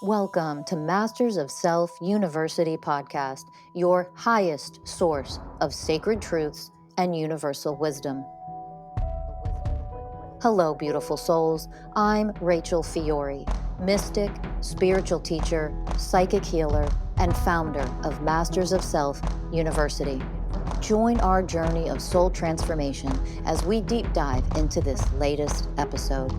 Welcome to Masters of Self University podcast, your highest source of sacred truths and universal wisdom. Hello, beautiful souls. I'm Rachel Fiori, mystic, spiritual teacher, psychic healer, and founder of Masters of Self University. Join our journey of soul transformation as we deep dive into this latest episode.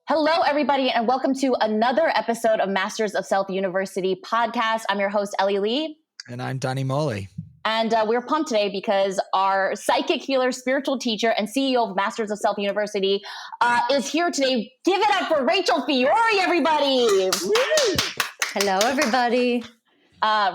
Hello, everybody, and welcome to another episode of Masters of Self University podcast. I'm your host, Ellie Lee. And I'm Morley. And we're pumped today because our psychic healer, spiritual teacher, and CEO of Masters of Self University is here today. Give it up for Rachel Fiori, everybody. Woo! Hello, everybody.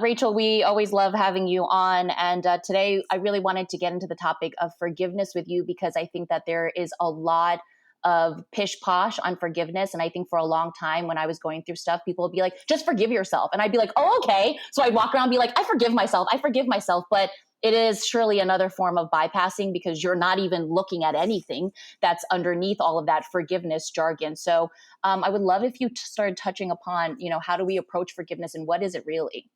Rachel, we always love having you on. And today I really wanted to get into the topic of forgiveness with you because I think that there is a lot of pish posh on forgiveness. And I think for a long time when I was going through stuff, people would be like, just forgive yourself. And I'd be like, oh, okay. So I'd walk around and be like, I forgive myself. But it is surely another form of bypassing because you're not even looking at anything that's underneath all of that forgiveness jargon. So I would love if you started touching upon, how do we approach forgiveness and what is it really?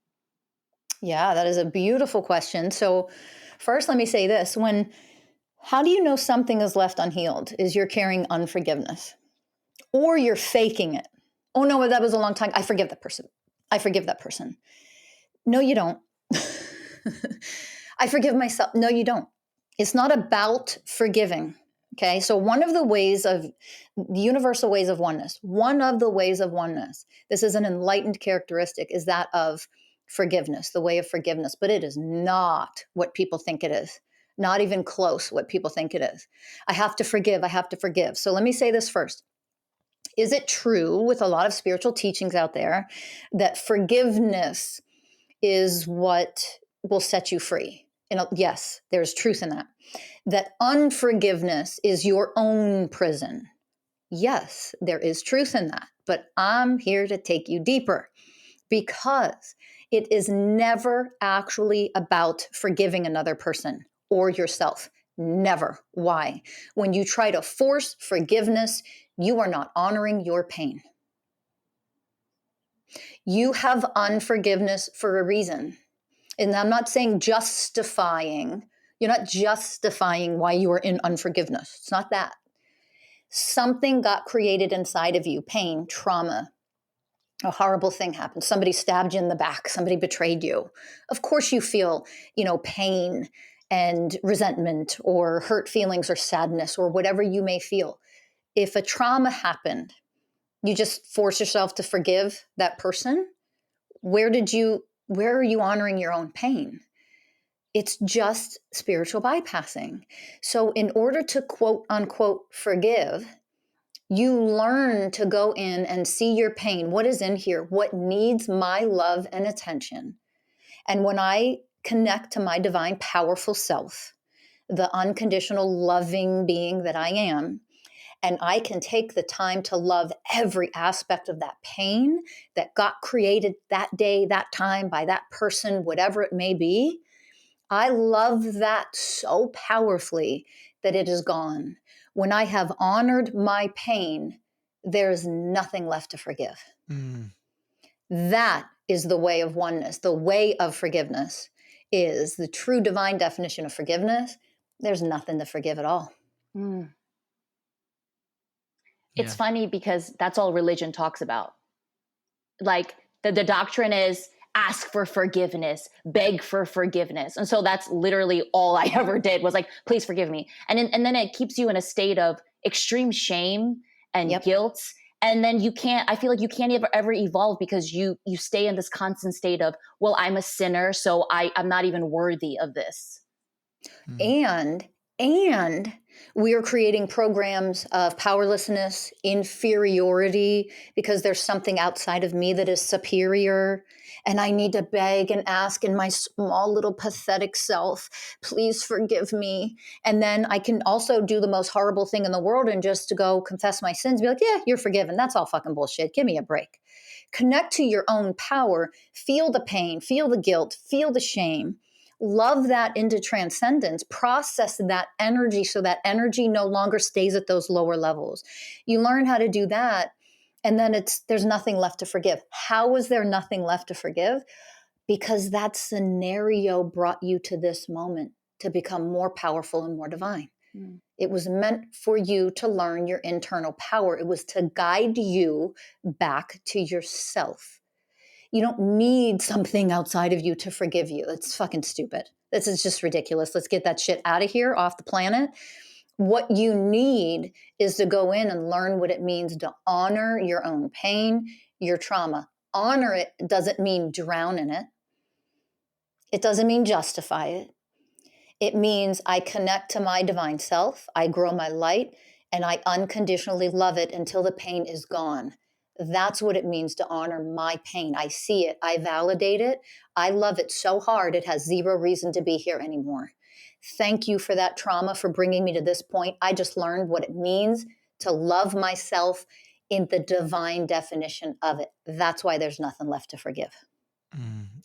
Yeah, that is a beautiful question. So first, let me say this. How do you know something is left unhealed? Is you're carrying unforgiveness or you're faking it? Oh, no, that was a long time. I forgive that person. No, you don't. I forgive myself. No, you don't. It's not about forgiving. Okay. So one of the universal ways of oneness, this is an enlightened characteristic, is that of forgiveness, the way of forgiveness, but it is not what people think it is. Not even close what people think it is. I have to forgive. So let me say this first. Is it true with a lot of spiritual teachings out there that forgiveness is what will set you free? Yes, there's truth in that. That unforgiveness is your own prison. Yes, there is truth in that. But I'm here to take you deeper because it is never actually about forgiving another person or yourself. Never. Why? When you try to force forgiveness, you are not honoring your pain. You have unforgiveness for a reason. And I'm not saying justifying. You're not justifying why you are in unforgiveness. It's not that. Something got created inside of you, pain, trauma. A horrible thing happened. Somebody stabbed you in the back. Somebody betrayed you. Of course you feel, pain and resentment or hurt feelings or sadness or whatever you may feel. If a trauma happened, you just force yourself to forgive that person. Where are you honoring your own pain? It's just spiritual bypassing. So in order to quote unquote forgive, you learn to go in and see your pain. What is in here? What needs my love and attention? And when I connect to my divine, powerful self, the unconditional loving being that I am, and I can take the time to love every aspect of that pain that got created that day, that time, by that person, whatever it may be, I love that so powerfully that it is gone. When I have honored my pain, there's nothing left to forgive. That is the way of oneness. The way of forgiveness is the true divine definition of forgiveness. There's nothing to forgive at all. It's funny because that's all religion talks about. Like the doctrine is ask for forgiveness, beg for forgiveness. And so that's literally all I ever did was like, please forgive me. And then it keeps you in a state of extreme shame and guilt. And then I feel like you can't ever evolve because you stay in this constant state of, well, I'm a sinner, so I'm not even worthy of this. And we are creating programs of powerlessness, inferiority, because there's something outside of me that is superior. And I need to beg and ask in my small little pathetic self, please forgive me. And then I can also do the most horrible thing in the world and just to go confess my sins, be like, yeah, you're forgiven. That's all fucking bullshit. Give me a break. Connect to your own power. Feel the pain, feel the guilt, feel the shame. love that into transcendence, process that energy so that energy no longer stays at those lower levels. You learn how to do that, and then there's nothing left to forgive. How is there nothing left to forgive? Because that scenario brought you to this moment to become more powerful and more divine. Mm. It was meant for you to learn your internal power. It was to guide you back to yourself. You don't need something outside of you to forgive you. That's fucking stupid. This is just ridiculous. Let's get that shit out of here, off the planet. What you need is to go in and learn what it means to honor your own pain, your trauma. Honor it doesn't mean drown in it. It doesn't mean justify it. It means I connect to my divine self, I grow my light, and I unconditionally love it until the pain is gone. That's what it means to honor my pain. I see it, I validate it, I love it so hard it has zero reason to be here anymore. Thank you for that trauma, for bringing me to this point. I just learned what it means to love myself in the divine definition of it. That's why there's nothing left to forgive.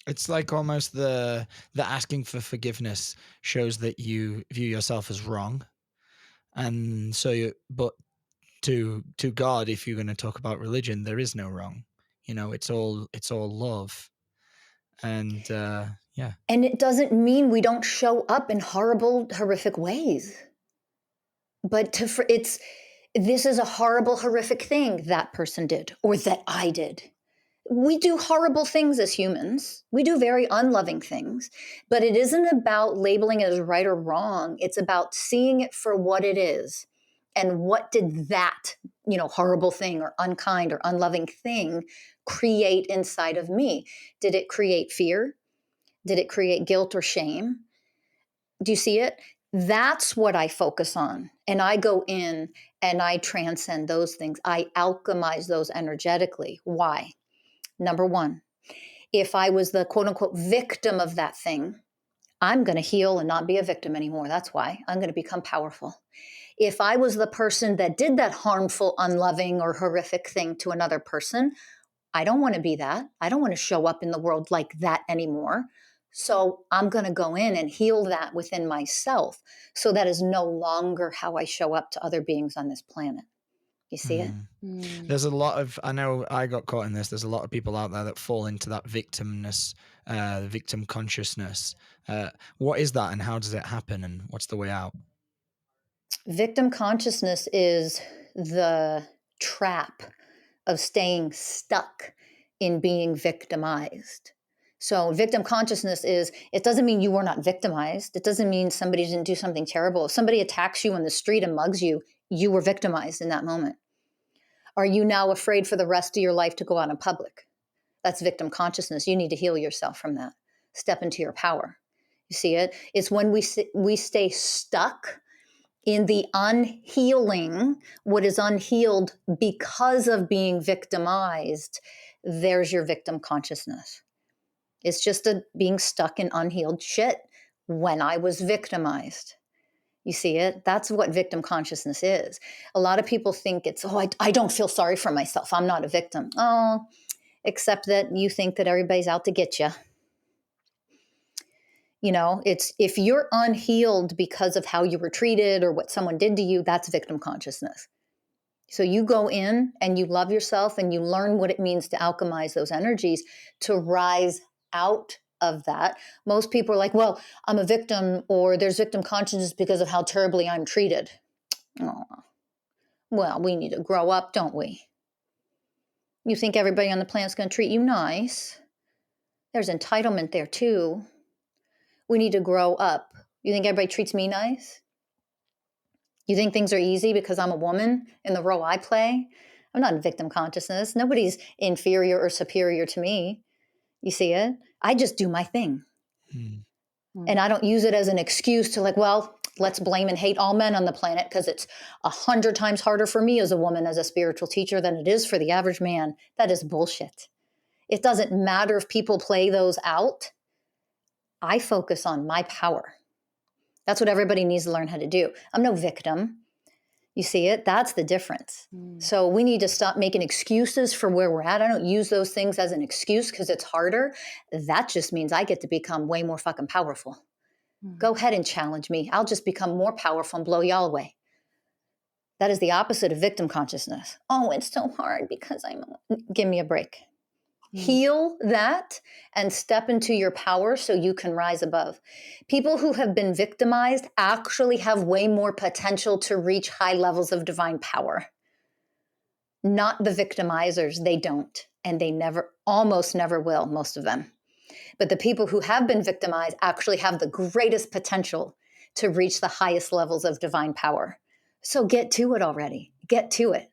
It's like almost the asking for forgiveness shows that you view yourself as wrong, and so but to God, if you're going to talk about religion, there is no wrong. It's all love, and yeah. And it doesn't mean we don't show up in horrible, horrific ways. But this is a horrible, horrific thing that person did or that I did. We do horrible things as humans. We do very unloving things, but it isn't about labeling it as right or wrong. It's about seeing it for what it is. And what did that, horrible thing or unkind or unloving thing create inside of me? Did it create fear? Did it create guilt or shame? Do you see it? That's what I focus on. And I go in and I transcend those things. I alchemize those energetically. Why? Number one, if I was the quote unquote victim of that thing, I'm going to heal and not be a victim anymore. That's why I'm going to become powerful. If I was the person that did that harmful, unloving, or horrific thing to another person, I don't want to be that. I don't want to show up in the world like that anymore. So I'm going to go in and heal that within myself. So that is no longer how I show up to other beings on this planet. You see it? There's a lot of, I know I got caught in this, there's a lot of people out there that fall into that victimness, victim consciousness. What is that and how does it happen and what's the way out? Victim consciousness is the trap of staying stuck in being victimized. So victim consciousness it doesn't mean you were not victimized. It doesn't mean somebody didn't do something terrible. If somebody attacks you on the street and mugs you, you were victimized in that moment. Are you now afraid for the rest of your life to go out in public? That's victim consciousness. You need to heal yourself from that. Step into your power. You see it? It's when we stay stuck in the unhealing, what is unhealed because of being victimized. There's your victim consciousness. It's just being stuck in unhealed shit when I was victimized. You see it? That's what victim consciousness is. A lot of people think it's, I don't feel sorry for myself. I'm not a victim. Oh, except that you think that everybody's out to get you. It's if you're unhealed because of how you were treated or what someone did to you, that's victim consciousness. So you go in and you love yourself and you learn what it means to alchemize those energies to rise out of that. Most people are like, well, I'm a victim, or there's victim consciousness because of how terribly I'm treated. Oh, well, we need to grow up, don't we? You think everybody on the planet's going to treat you nice? There's entitlement there too. We need to grow up. You think everybody treats me nice? You think things are easy because I'm a woman in the role I play? I'm not in victim consciousness. Nobody's inferior or superior to me. You see it? I just do my thing. And I don't use it as an excuse to let's blame and hate all men on the planet because it's 100 times harder for me as a woman, as a spiritual teacher, than it is for the average man. That is bullshit. It doesn't matter if people play those out. I focus on my power. That's what everybody needs to learn how to do. I'm no victim. You see it? That's the difference. So we need to stop making excuses for where we're at. I don't use those things as an excuse because it's harder. That just means I get to become way more fucking powerful. Go ahead and challenge me. I'll just become more powerful and blow y'all away. That is the opposite of victim consciousness. Oh, it's so hard because give me a break. Heal that and step into your power so you can rise above. People who have been victimized actually have way more potential to reach high levels of divine power. Not the victimizers. They don't. And they almost never will, most of them. But the people who have been victimized actually have the greatest potential to reach the highest levels of divine power. So get to it already. Get to it.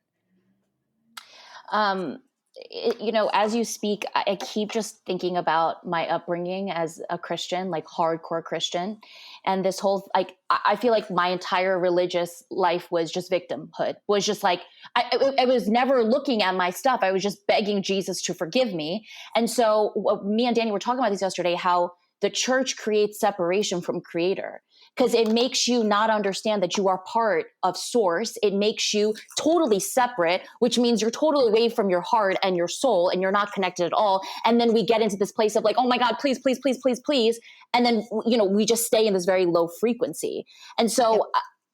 As you speak, I keep just thinking about my upbringing as a Christian, like hardcore Christian. And this whole, I feel like my entire religious life was just victimhood, was just like, I was never looking at my stuff. I was just begging Jesus to forgive me. And so me and Danny were talking about this yesterday, how the church creates separation from creator, because it makes you not understand that you are part of source. It makes you totally separate, which means you're totally away from your heart and your soul, and you're not connected at all. And then we get into this place of like, oh my God, please, please, please, please, please. And then, we just stay in this very low frequency. And so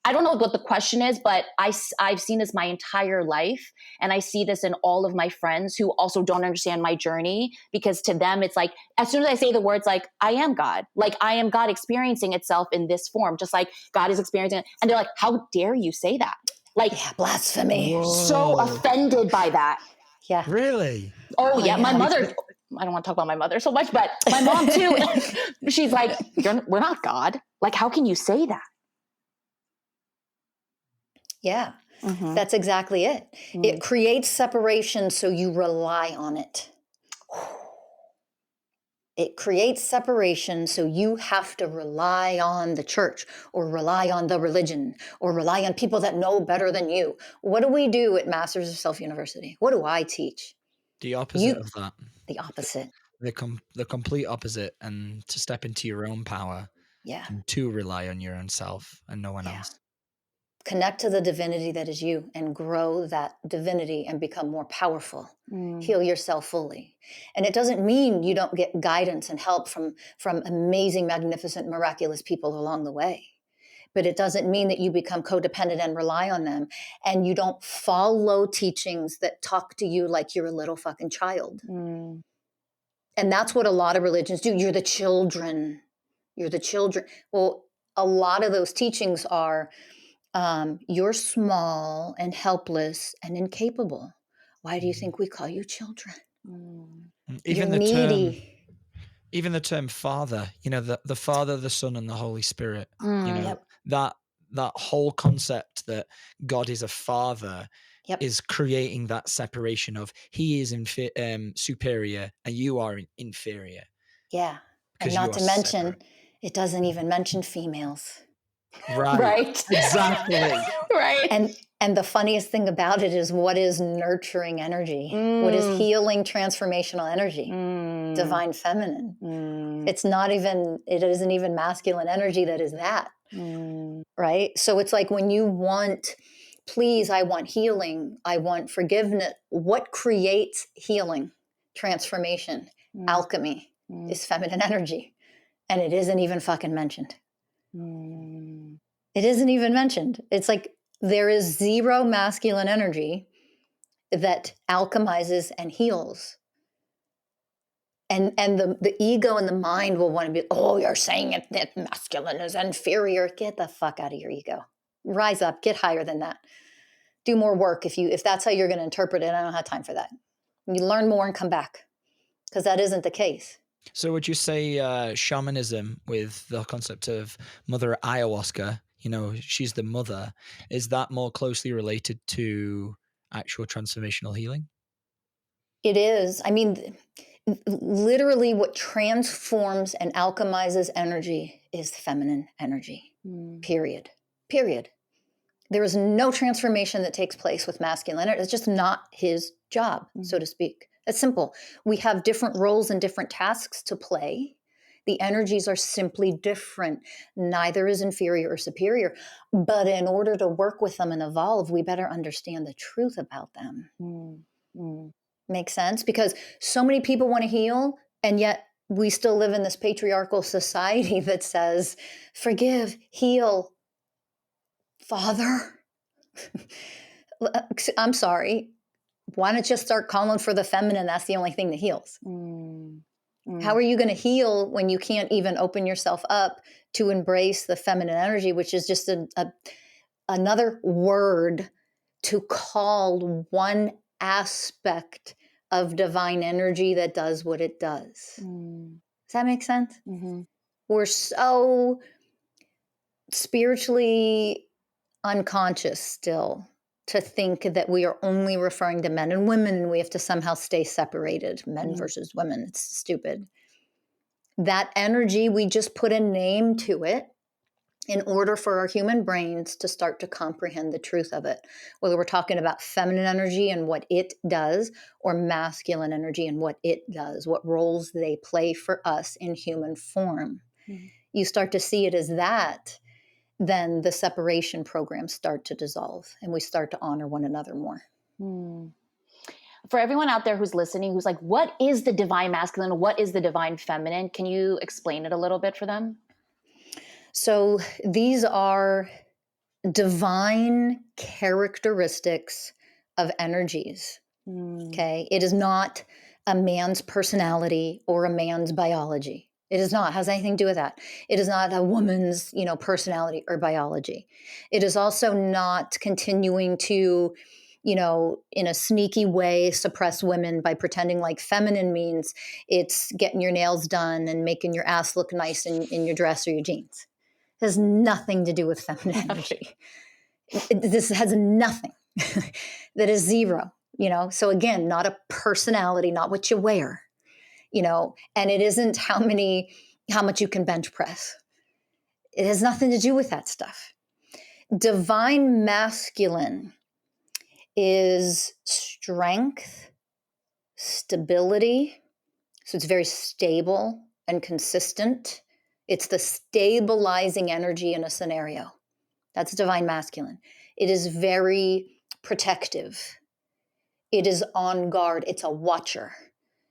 I don't know what the question is, but I've seen this my entire life. And I see this in all of my friends who also don't understand my journey, because to them, it's like, as soon as I say the words, like, I am God, like I am God experiencing itself in this form, just like God is experiencing it. And they're like, how dare you say that? Like, blasphemy. So offended by that. Yeah. Really? Oh yeah. My mother, I don't want to talk about my mother so much, but my mom too. She's like, we're not God. Like, how can you say that? Yeah, that's exactly it. It creates separation so you rely on it. It creates separation so you have to rely on the church or rely on the religion or rely on people that know better than you. What do we do at Masters of Self University? What do I teach? The opposite of that. The opposite. The complete opposite, and to step into your own power. Yeah. And to rely on your own self and no one else. Connect to the divinity that is you and grow that divinity and become more powerful. Heal yourself fully. And it doesn't mean you don't get guidance and help from amazing, magnificent, miraculous people along the way. But it doesn't mean that you become codependent and rely on them, and you don't follow teachings that talk to you like you're a little fucking child. And that's what a lot of religions do. You're the children. You're the children. Well, a lot of those teachings are, you're small and helpless and incapable. Why do you think we call you children? Even you're needy. Even the term Father, the Father, the Son, and the Holy Spirit, that whole concept that God is a father is creating that separation of he is superior and you are inferior. Yeah. And not to mention, it doesn't even mention females. Right. Exactly. Right. And the funniest thing about it is, what is nurturing energy? What is healing transformational energy? Divine feminine. It isn't even masculine energy that is that. Right? So it's like when you want, please, I want healing, I want forgiveness. What creates healing, transformation, alchemy is feminine energy. And it isn't even fucking mentioned. It isn't even mentioned. It's like there is zero masculine energy that alchemizes and heals. And the ego and the mind will want to be, oh, you're saying it, that masculine is inferior. Get the fuck out of your ego. Rise up, get higher than that. Do more work if that's how you're going to interpret it. I don't have time for that. You learn more and come back, because that isn't the case. So would you say shamanism, with the concept of Mother Ayahuasca, she's the mother, is that more closely related to actual transformational healing? It is. I mean, literally what transforms and alchemizes energy is feminine energy. Period. There is no transformation that takes place with masculine energy. It's just not his job, so to speak. It's simple. We have different roles and different tasks to play. The energies are simply different. Neither is inferior or superior. But in order to work with them and evolve, we better understand the truth about them. Make sense? Because so many people want to heal, and yet we still live in this patriarchal society that says, forgive, heal, Father. I'm sorry. Why don't you start calling for the feminine? That's the only thing that heals. How are you going to heal when you can't even open yourself up to embrace the feminine energy, which is just another word to call one aspect of divine energy that does what it does. Does that make sense? We're so spiritually unconscious still to think that we are only referring to men and women, and we have to somehow stay separated, men versus women. It's stupid. That energy, we just put a name to it in order for our human brains to start to comprehend the truth of it. Whether we're talking about feminine energy and what it does, or masculine energy and what it does, what roles they play for us in human form. You start to see it as that, then the separation programs start to dissolve and we start to honor one another more. For everyone out there who's listening, who's like, what is the divine masculine? What is the divine feminine? Can you explain it a little bit for them? So these are divine characteristics of energies. Okay. It is not a man's personality or a man's biology. It is not, has anything to do with that. It is not a woman's, personality or biology. It is also not continuing to, in a sneaky way, suppress women by pretending like feminine means it's getting your nails done and making your ass look nice in your dress or your jeans. It has nothing to do with feminine energy. This has nothing. That is zero, So again, not a personality, not what you wear. And it isn't how much you can bench press. It has nothing to do with that stuff. Divine masculine is strength, stability. So it's very stable and consistent. It's the stabilizing energy in a scenario. That's divine masculine. It is very protective. It is on guard. It's a watcher.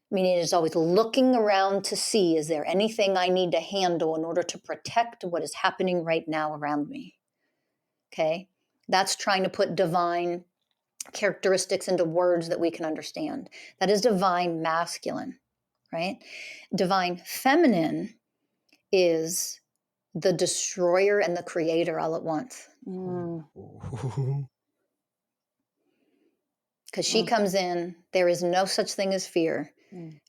Meaning it is always looking around to see, is there anything I need to handle in order to protect what is happening right now around me? Okay? That's trying to put divine characteristics into words that we can understand. That is divine masculine, right? Divine feminine is the destroyer and the creator all at once. Because she comes in, there is no such thing as fear.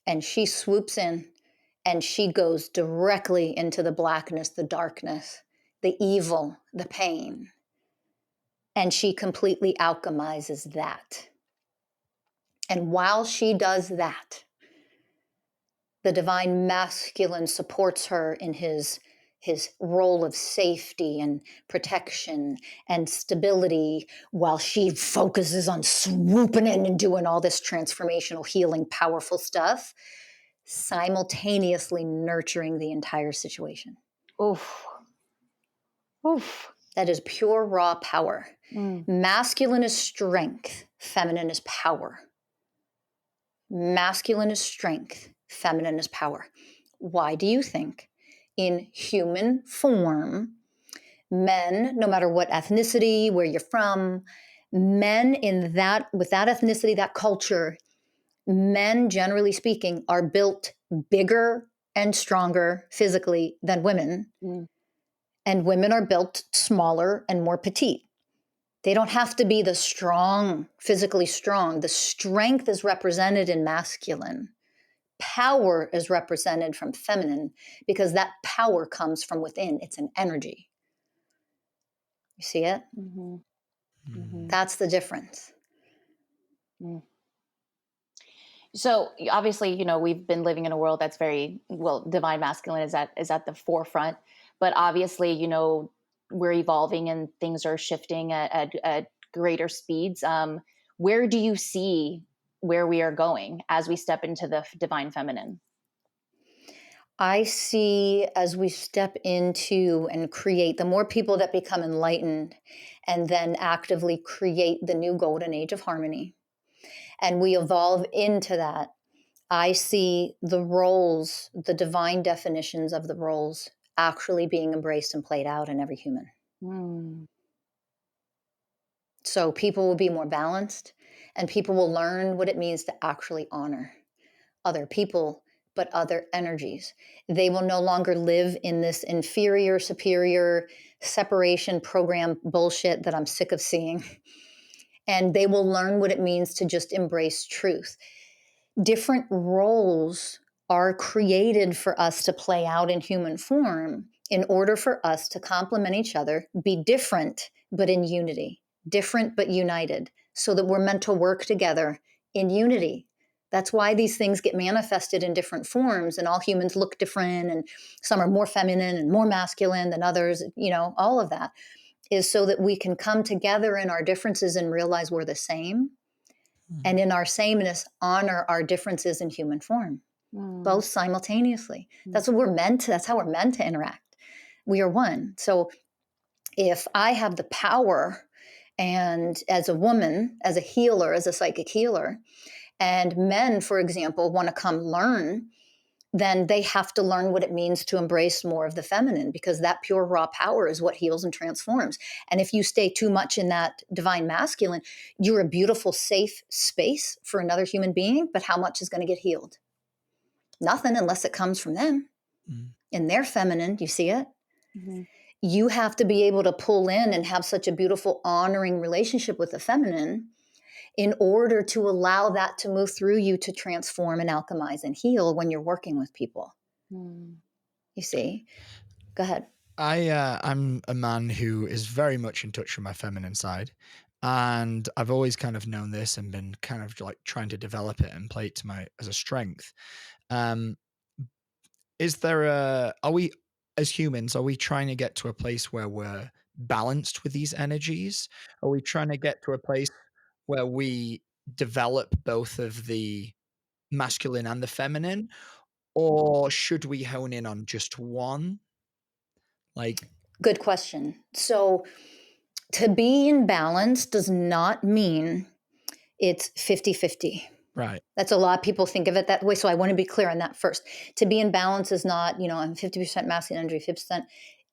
And she swoops in and she goes directly into the blackness, the darkness, the evil, the pain. And she completely alchemizes that. And while she does that, the divine masculine supports her in his role of safety and protection and stability, while she focuses on swooping in and doing all this transformational, healing, powerful stuff, simultaneously nurturing the entire situation. Oof. That is pure raw power. Masculine is strength, feminine is power. Masculine is strength, feminine is power. Why do you think in human form, men, no matter what ethnicity, where you're from, men with that ethnicity, that culture, men, generally speaking, are built bigger and stronger physically than women. And women are built smaller and more petite. They don't have to be the strong, physically strong. The strength is represented in masculine. Power is represented from feminine, because that power comes from within. It's an energy. You see it? That's the difference. So obviously, we've been living in a world that's very, divine masculine is at the forefront, but obviously, we're evolving and things are shifting at greater speeds. Where do you see where we are going as we step into the divine feminine? I see as we step into and create, the more people that become enlightened and then actively create the new golden age of harmony, and we evolve into that, I see the roles, the divine definitions of the roles actually being embraced and played out in every human. Mm. So people will be more balanced and people will learn what it means to actually honor other people, but other energies. They will no longer live in this inferior, superior separation program bullshit that I'm sick of seeing. And they will learn what it means to just embrace truth. Different roles are created for us to play out in human form in order for us to complement each other, be different, but in unity, different, but united, so that we're meant to work together in unity. That's why these things get manifested in different forms, and all humans look different, and some are more feminine and more masculine than others. All of that is so that we can come together in our differences and realize we're the same, and in our sameness honor our differences in human form, both simultaneously. That's what we're meant to, that's how we're meant to interact. We are one. So if I have the power, and as a woman, as a healer, as a psychic healer, and men, for example, want to come learn, then they have to learn what it means to embrace more of the feminine, because that pure raw power is what heals and transforms. And if you stay too much in that divine masculine, you're a beautiful, safe space for another human being, but how much is going to get healed? Nothing, unless it comes from them. In their feminine, you see it? Mm-hmm. You have to be able to pull in and have such a beautiful, honoring relationship with the feminine in order to allow that to move through you to transform and alchemize and heal when you're working with people. You see? Go ahead. I'm a man who is very much in touch with my feminine side, and I've always kind of known this and been kind of like trying to develop it and play it to my as a strength. Um, are we as humans, are we trying to get to a place where we're balanced with these energies? Are we trying to get to a place where we develop both of the masculine and the feminine, or should we hone in on just one? Like, Good question. So, to be in balance does not mean it's 50-50. right. That's a lot of people think of it that way. So, I want to be clear on that first. To be in balance is not, I'm 50% masculine energy, 50%.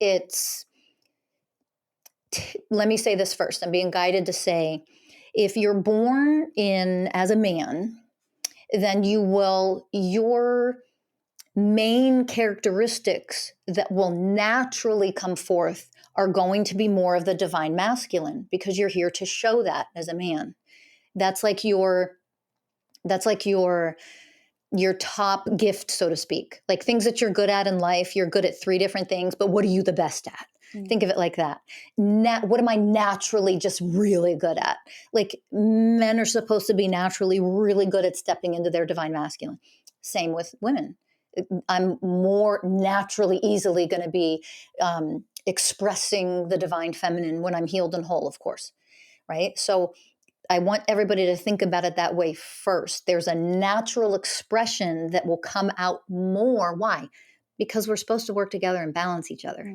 It's, let me say this first. I'm being guided to say, if you're born in as a man, then your main characteristics that will naturally come forth are going to be more of the divine masculine, because you're here to show that as a man. That's like your top gift, so to speak. Like things that you're good at in life, you're good at 3 different things, but what are you the best at? Think of it like that. What am I naturally just really good at? Like men are supposed to be naturally really good at stepping into their divine masculine. Same with women. I'm more naturally easily going to be expressing the divine feminine when I'm healed and whole, of course. Right. So I want everybody to think about it that way first. There's a natural expression that will come out more. Why? Because we're supposed to work together and balance each other.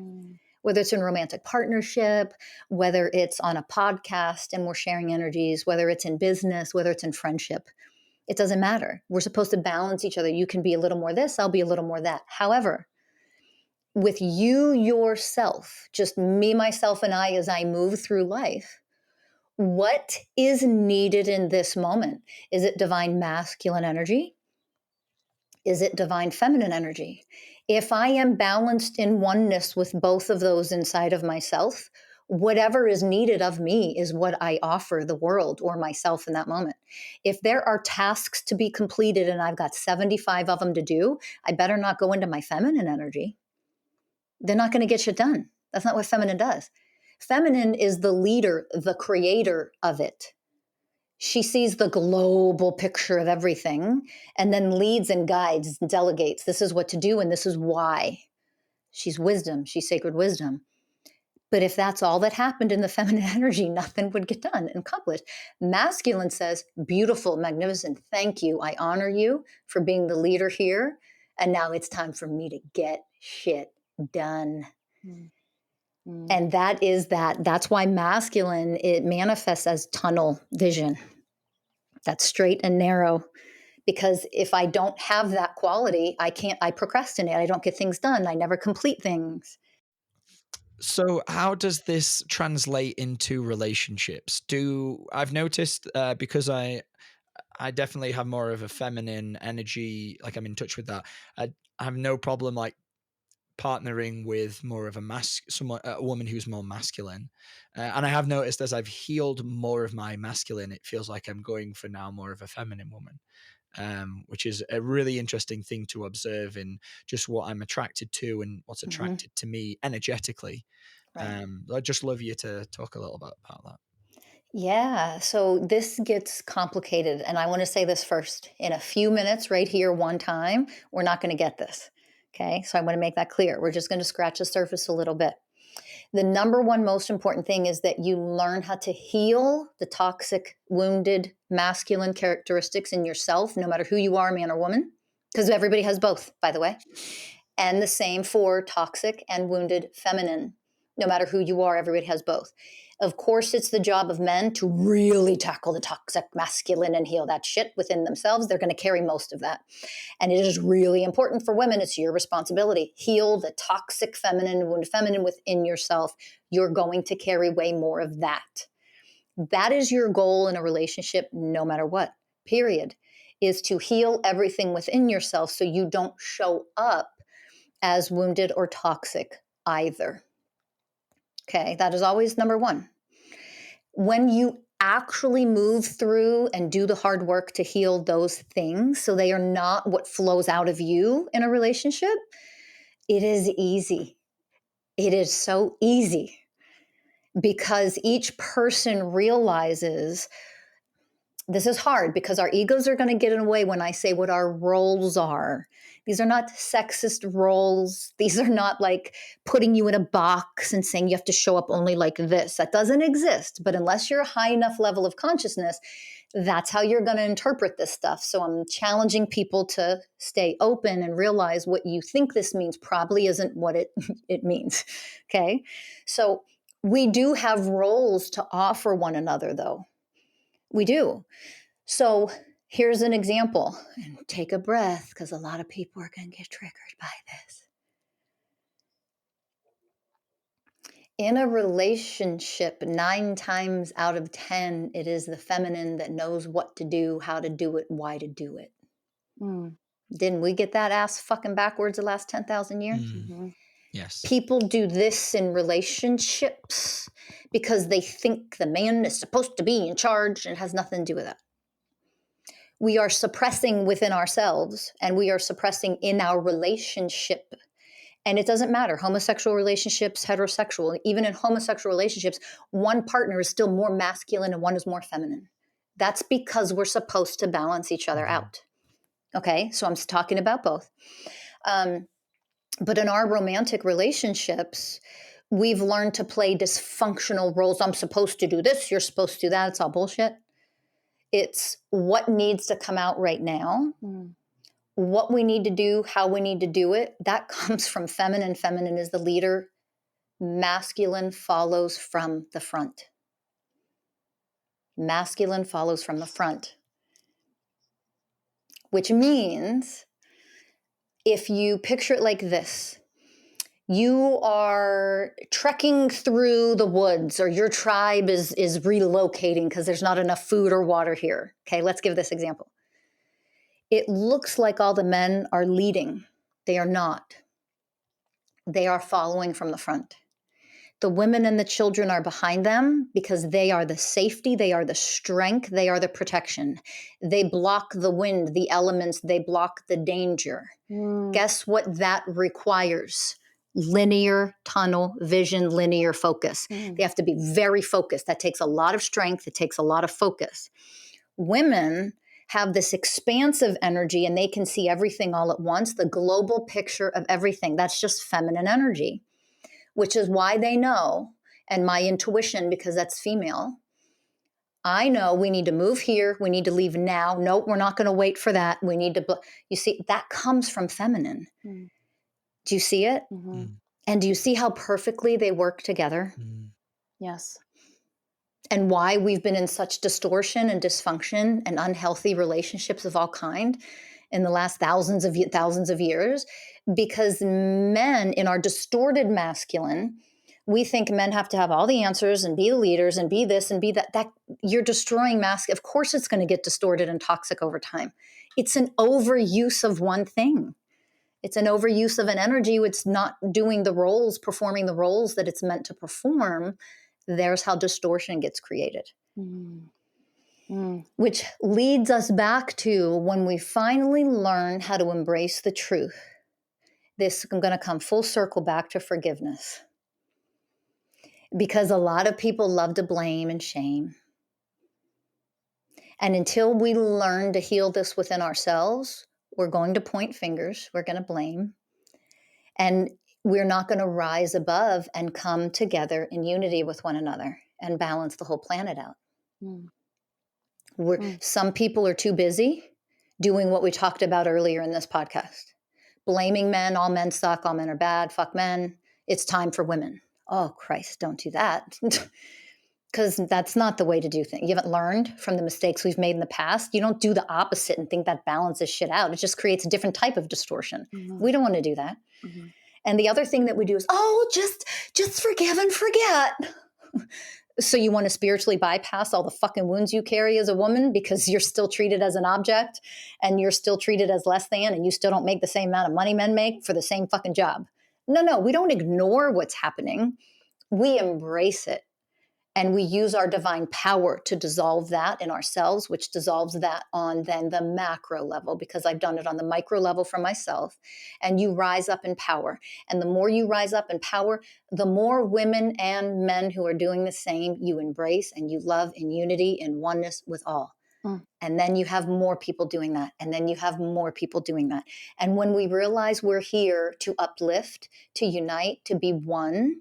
Whether it's in romantic partnership, whether it's on a podcast and we're sharing energies, whether it's in business, whether it's in friendship, it doesn't matter. We're supposed to balance each other. You can be a little more this, I'll be a little more that. However, with you yourself, just me, myself, and I, as I move through life, what is needed in this moment? Is it divine masculine energy? Is it divine feminine energy? If I am balanced in oneness with both of those inside of myself, whatever is needed of me is what I offer the world or myself in that moment. If there are tasks to be completed and I've got 75 of them to do, I better not go into my feminine energy. They're not going to get shit done. That's not what feminine does. Feminine is the leader, the creator of it. She sees the global picture of everything and then leads and guides and delegates. This is what to do and this is why. She's wisdom. She's sacred wisdom. But if that's all that happened in the feminine energy, nothing would get done and accomplished. Masculine says, beautiful, magnificent, thank you. I honor you for being the leader here. And now it's time for me to get shit done. Mm. And that's why masculine, it manifests as tunnel vision. That's straight and narrow. Because if I don't have that quality, I procrastinate. I don't get things done. I never complete things. So how does this translate into relationships? I've noticed, because I definitely have more of a feminine energy, like I'm in touch with that. I have no problem like partnering with more of a woman who's more masculine. And I have noticed as I've healed more of my masculine, it feels like I'm going for now more of a feminine woman. Which is a really interesting thing to observe in just what I'm attracted to and what's attracted to me energetically. Right. I'd just love you to talk a little bit about that. Yeah. So this gets complicated. And I want to say this first. In a few minutes, right here, one time, we're not going to get this. Okay. So I want to make that clear. We're just going to scratch the surface a little bit. The number one most important thing is that you learn how to heal the toxic, wounded, masculine characteristics in yourself, no matter who you are, man or woman, because everybody has both, by the way. And the same for toxic and wounded feminine. No matter who you are, everybody has both. Of course, it's the job of men to really tackle the toxic masculine and heal that shit within themselves. They're going to carry most of that. And it is really important for women. It's your responsibility. Heal the toxic feminine, wounded feminine within yourself. You're going to carry way more of that. That is your goal in a relationship, no matter what, period, is to heal everything within yourself so you don't show up as wounded or toxic either. Okay, that is always number one. When you actually move through and do the hard work to heal those things so they are not what flows out of you in a relationship, it is easy. It is so easy because each person realizes this is hard because our egos are going to get in the way when I say what our roles are. These are not sexist roles. These are not like putting you in a box and saying you have to show up only like this. That doesn't exist. But unless you're a high enough level of consciousness, that's how you're going to interpret this stuff. So I'm challenging people to stay open and realize what you think this means probably isn't what it means. Okay. So we do have roles to offer one another, though. We do. So here's an example. And take a breath because a lot of people are going to get triggered by this. In a relationship, 9 times out of 10, it is the feminine that knows what to do, how to do it, why to do it. Didn't we get that ass fucking backwards the last 10,000 years? Yes. People do this in relationships because they think the man is supposed to be in charge and it has nothing to do with that. We are suppressing within ourselves and we are suppressing in our relationship. And it doesn't matter, homosexual relationships, heterosexual, even in homosexual relationships, one partner is still more masculine and one is more feminine. That's because we're supposed to balance each other out. Okay, so I'm talking about both. But in our romantic relationships, we've learned to play dysfunctional roles. I'm supposed to do this, you're supposed to do that. It's all bullshit. It's what needs to come out right now, what we need to do, how we need to do it. That comes from feminine. Feminine is the leader. Masculine follows from the front. Masculine follows from the front. Which means if you picture it like this, you are trekking through the woods or your tribe is relocating because there's not enough food or water here. Okay, let's give this example. It looks like all the men are leading. They are not. They are following from the front. The women and the children are behind them because they are the safety, they are the strength, they are the protection. They block the wind, the elements, they block the danger. Guess what that requires? Linear tunnel vision, linear focus. They have to be very focused. That takes a lot of strength. It takes a lot of focus. Women have this expansive energy and they can see everything all at once, the global picture of everything. That's just feminine energy, which is why they know, and my intuition, because that's female, I know we need to move here. We need to leave now. Nope, we're not going to wait for that. We need to, you see, that comes from feminine. Mm. Do you see it? Mm-hmm. And do you see how perfectly they work together? Yes. And why we've been in such distortion and dysfunction and unhealthy relationships of all kind in the last thousands of years? Because men in our distorted masculine, we think men have to have all the answers and be the leaders and be this and be that. That you're destroying Of course it's going to get distorted and toxic over time. It's an overuse of one thing. It's an overuse of an energy. It's not doing the roles, performing the roles that it's meant to perform. There's how distortion gets created. Which leads us back to when we finally learn how to embrace the truth. I'm going to come full circle back to forgiveness. Because a lot of people love to blame and shame. And until we learn to heal this within ourselves, we're going to point fingers, we're going to blame, and we're not going to rise above and come together in unity with one another and balance the whole planet out. Some people are too busy doing what we talked about earlier in this podcast. Blaming men, all men suck, all men are bad, fuck men. It's time for women. Oh, Christ, don't do that. Because that's not the way to do things. You haven't learned from the mistakes we've made in the past. You don't do the opposite and think that balances shit out. It just creates a different type of distortion. We don't want to do that. And the other thing that we do is, just forgive and forget. So you want to spiritually bypass all the fucking wounds you carry as a woman because you're still treated as an object and you're still treated as less than, and you still don't make the same amount of money men make for the same fucking job. No, we don't ignore what's happening. We embrace it. And we use our divine power to dissolve that in ourselves, which dissolves that on then the macro level, because I've done it on the micro level for myself. And you rise up in power. And the more you rise up in power, the more women and men who are doing the same you embrace and you love in unity and oneness with all. And then you have more people doing that. And then you have more people doing that. And when we realize we're here to uplift, to unite, to be one,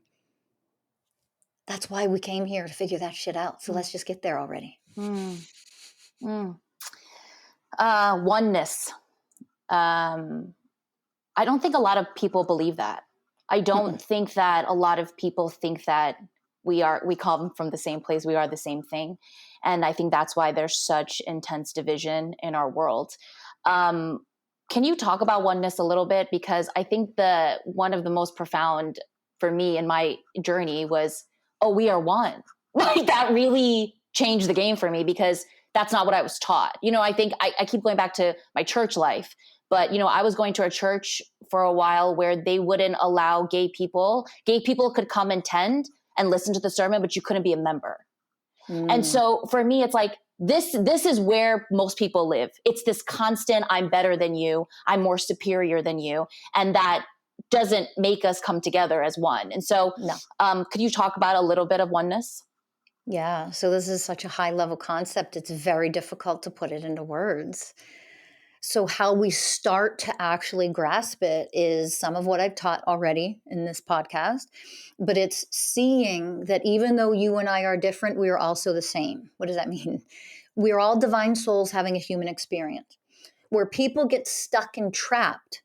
that's why we came here, to figure that shit out. So let's just get there already. Oneness. I don't think a lot of people believe that. I don't think that a lot of people think that we come from the same place. We are the same thing. And I think that's why there's such intense division in our world. Can you talk about oneness a little bit? Because I think one of the most profound for me in my journey was, we are one. Like, that really changed the game for me, because that's not what I was taught. I think I keep going back to my church life, but I was going to a church for a while where they wouldn't allow gay people. Gay people could come and attend and listen to the sermon, but you couldn't be a member. And so for me, it's like, this is where most people live. It's this constant, I'm better than you, I'm more superior than you. And that doesn't make us come together as one. And so could you talk about a little bit of oneness? Yeah. So this is such a high level concept. It's very difficult to put it into words. So how we start to actually grasp it is some of what I've taught already in this podcast, but it's seeing that even though you and I are different, we are also the same. What does that mean? We're all divine souls having a human experience. Where people get stuck and trapped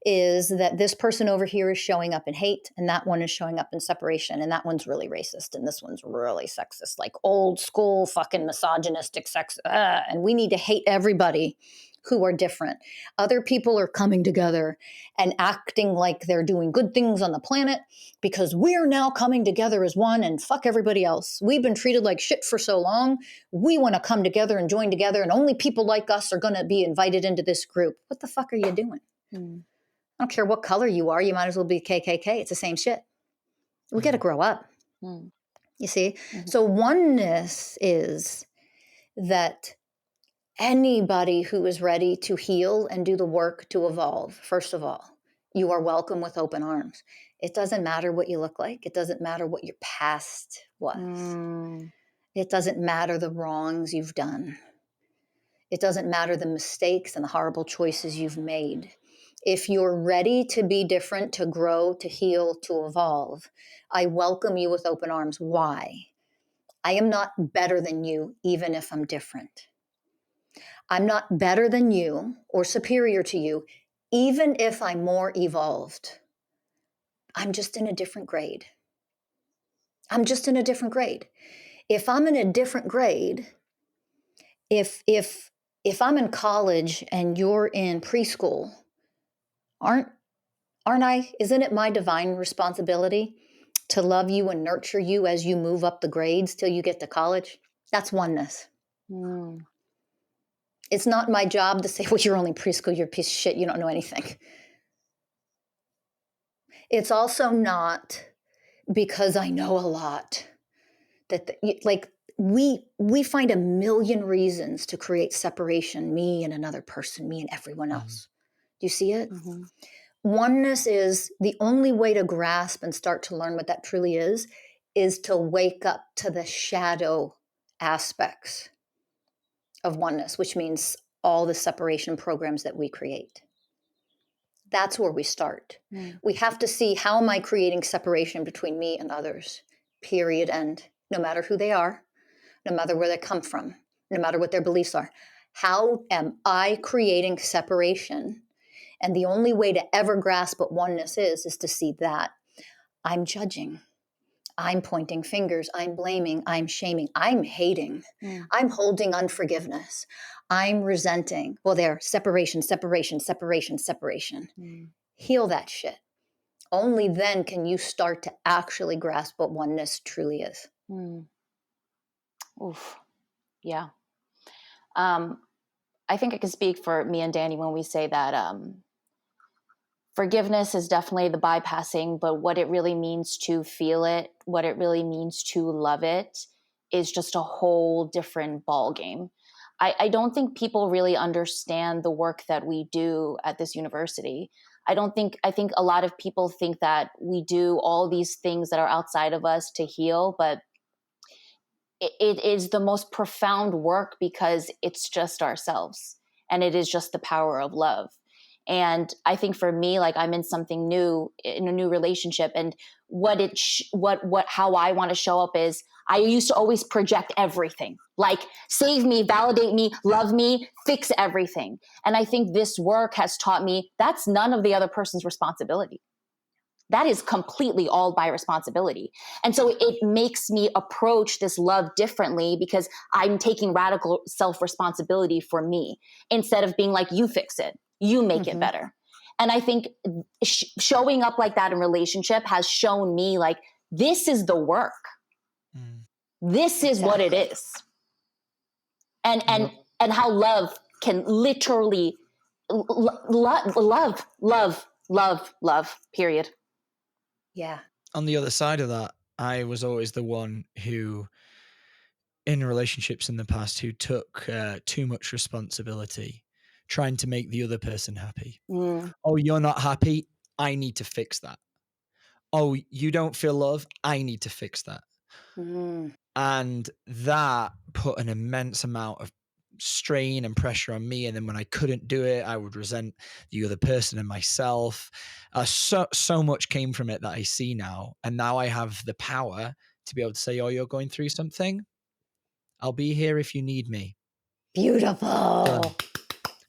is that this person over here is showing up in hate, and that one is showing up in separation, and that one's really racist, and this one's really sexist, like old school fucking misogynistic sex. And we need to hate everybody who are different. Other people are coming together and acting like they're doing good things on the planet because we're now coming together as one, and fuck everybody else. We've been treated like shit for so long. We want to come together and join together, and only people like us are going to be invited into this group. What the fuck are you doing? I don't care what color you are. You might as well be KKK. It's the same shit. We got to grow up. You see? So oneness is that anybody who is ready to heal and do the work to evolve, first of all, you are welcome with open arms. It doesn't matter what you look like. It doesn't matter what your past was. It doesn't matter the wrongs you've done. It doesn't matter the mistakes and the horrible choices you've made. If you're ready to be different, to grow, to heal, to evolve, I welcome you with open arms. Why? I am not better than you, even if I'm different. I'm not better than you or superior to you, even if I'm more evolved. I'm just in a different grade. I'm just in a different grade. If I'm in a different grade, if I'm in college and you're in preschool, aren't I? Isn't it my divine responsibility to love you and nurture you as you move up the grades till you get to college? That's oneness. Mm. It's not my job to say, well, you're only preschool, you're a piece of shit, you don't know anything. It's also not because I know a lot that we find a million reasons to create separation, me and another person, me and everyone else. Do you see it? Mm-hmm. Oneness is the only way to grasp and start to learn what that truly is to wake up to the shadow aspects of oneness, which means all the separation programs that we create. That's where we start. We have to see, how am I creating separation between me and others? Period. End. No matter who they are, no matter where they come from, no matter what their beliefs are. How am I creating separation? And the only way to ever grasp what oneness is to see that I'm judging, I'm pointing fingers, I'm blaming, I'm shaming, I'm hating, I'm holding unforgiveness, I'm resenting. Well, there, separation, separation, separation, separation. Heal that shit. Only then can you start to actually grasp what oneness truly is. Oof. Yeah. I think I can speak for me and Danny when we say that forgiveness is definitely the bypassing, but what it really means to feel it, what it really means to love it, is just a whole different ball game. I don't think people really understand the work that we do at this university. I think a lot of people think that we do all these things that are outside of us to heal, but it is the most profound work because it's just ourselves and it is just the power of love. And I think for me, like, I'm in something new, in a new relationship, and how I want to show up is, I used to always project everything, like save me, validate me, love me, fix everything. And I think this work has taught me that's none of the other person's responsibility. That is completely all my responsibility. And so it makes me approach this love differently because I'm taking radical self-responsibility for me instead of being like, you fix it, you make it better. And I think showing up like that in relationship has shown me, like, this is the work. This is what it is. And how love can literally love, period. Yeah. On the other side of that, I was always the one who, in relationships in the past, who took too much responsibility, trying to make the other person happy. Oh, you're not happy? I need to fix that. Oh, you don't feel love? I need to fix that. And that put an immense amount of strain and pressure on me. And then when I couldn't do it, I would resent the other person and myself. So much came from it that I see now. And now I have the power to be able to say, oh, you're going through something? I'll be here if you need me. Beautiful. Done.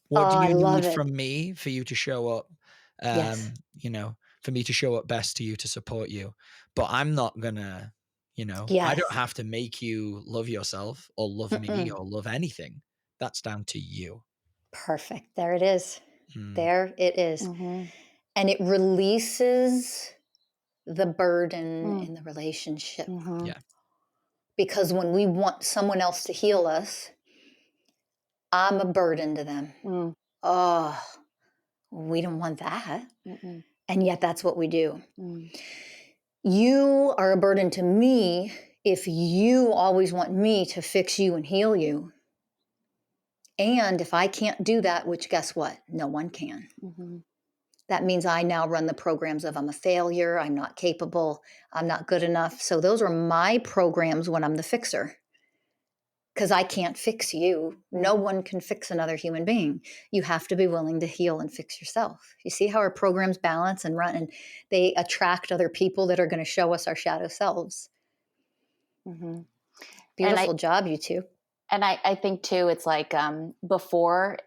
What do I you love need it. from me for you to show up? Yes. For me to show up best to you, to support you. But I'm not gonna, I Yes. don't have to make you love yourself or love me or love anything. That's down to you. Perfect. There it is. There it is. Mm-hmm. And it releases the burden in the relationship. Yeah. Because when we want someone else to heal us, I'm a burden to them. Oh, we don't want that. And yet that's what we do. You are a burden to me if you always want me to fix you and heal you. And if I can't do that, which guess what? No one can. That means I now run the programs of I'm a failure, I'm not capable, I'm not good enough. So those are my programs when I'm the fixer. Because I can't fix you. No one can fix another human being. You have to be willing to heal and fix yourself. You see how our programs balance and run, and they attract other people that are going to show us our shadow selves. Beautiful job, you two. And I think too, it's like before,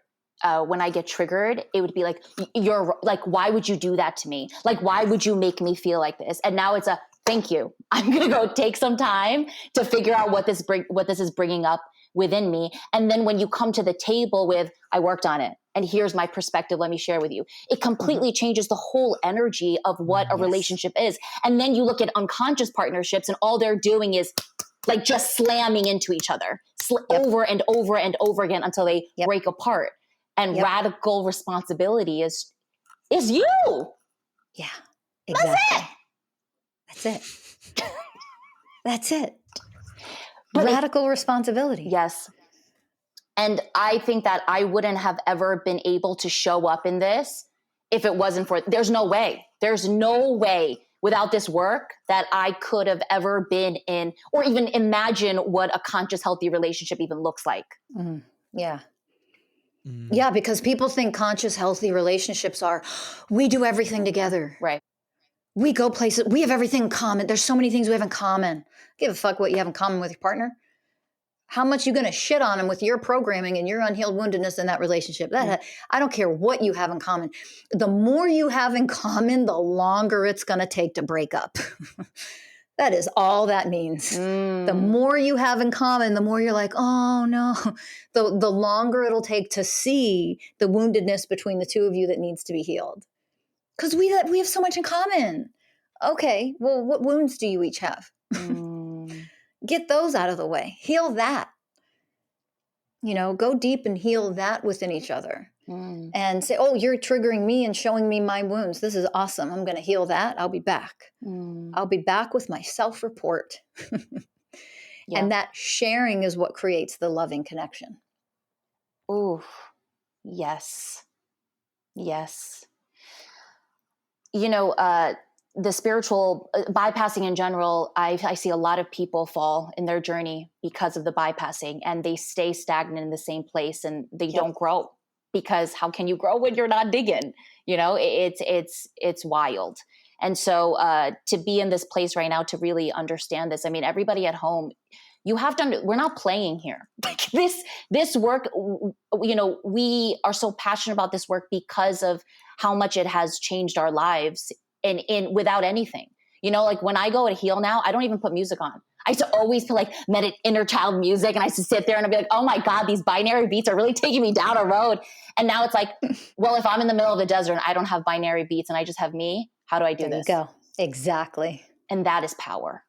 when I get triggered, it would be like, you're like, why would you do that to me? Like, why would you make me feel like this? And now it's a thank you. I'm going to go take some time to figure out what this is bringing up within me. And then when you come to the table with, I worked on it and here's my perspective, let me share with you. It completely changes the whole energy of what a relationship is. And then you look at unconscious partnerships and all they're doing is like just slamming into each other over and over and over again until they break apart. And radical responsibility is you. Yeah, exactly. That's it. That's it. But radical responsibility. Yes. And I think that I wouldn't have ever been able to show up in this if it wasn't for, there's no way without this work that I could have ever been in or even imagine what a conscious, healthy relationship even looks like. Yeah. Yeah, because people think conscious, healthy relationships are, we do everything together. Right. We go places. We have everything in common. There's so many things we have in common. Give a fuck what you have in common with your partner. How much you going to shit on them with your programming and your unhealed woundedness in that relationship. I don't care what you have in common. The more you have in common, the longer it's going to take to break up. That is all that means. The more you have in common, the more you're like, oh no, the longer it'll take to see the woundedness between the two of you that needs to be healed. Because we have so much in common. Okay, well, what wounds do you each have? Get those out of the way. Heal that. Go deep and heal that within each other. And say, oh, you're triggering me and showing me my wounds. This is awesome. I'm going to heal that. I'll be back. I'll be back with my self-report. And that sharing is what creates the loving connection. Ooh, yes. Yes. The spiritual bypassing in general, I see a lot of people fall in their journey because of the bypassing and they stay stagnant in the same place and they don't grow. Because how can you grow when you're not digging? It's wild. And so to be in this place right now, to really understand this, I mean, everybody at home, you have to, we're not playing here. Like this work, we are so passionate about this work because of how much it has changed our lives in without anything. Like when I go to heal now, I don't even put music on. I used to always put like inner child music and I used to sit there and I'd be like, oh my God, these binary beats are really taking me down a road. And now it's like, well, if I'm in the middle of the desert and I don't have binary beats and I just have me, how do I do this? There you go. Exactly. And that is power.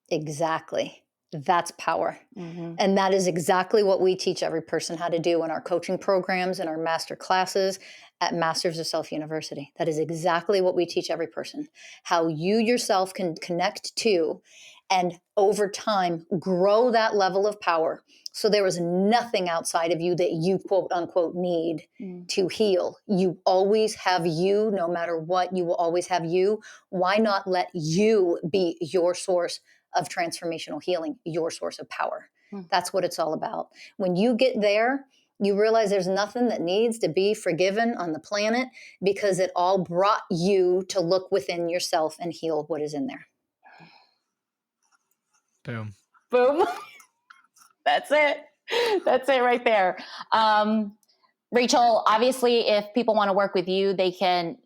Exactly. That's power. And that is exactly what we teach every person how to do in our coaching programs and our master classes at Masters of Self University. That is exactly what we teach every person, how you yourself can connect to and over time grow that level of power. So there is nothing outside of you that you quote unquote need to heal. You always have you, no matter what, you will always have you. Why not let you be your source of transformational healing, your source of power? That's what it's all about. When you get there, you realize there's nothing that needs to be forgiven on the planet because it all brought you to look within yourself and heal what is in there. Boom. Boom. That's it. That's it right there. Rachel, obviously, if people want to work with you, they can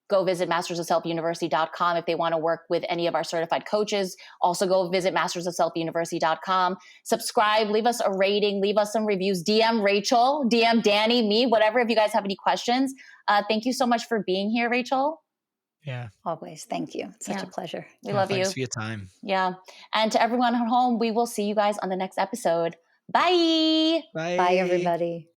go visit mastersofselfuniversity.com. If they want to work with any of our certified coaches, also go visit mastersofselfuniversity.com. Subscribe, leave us a rating, leave us some reviews, DM Rachel, DM Danny, me, whatever, if you guys have any questions. Thank you so much for being here, Rachel. Yeah. Always. Thank you. It's such a pleasure. We love you. Thanks for your time. Yeah. And to everyone at home, we will see you guys on the next episode. Bye. Bye. Bye, everybody.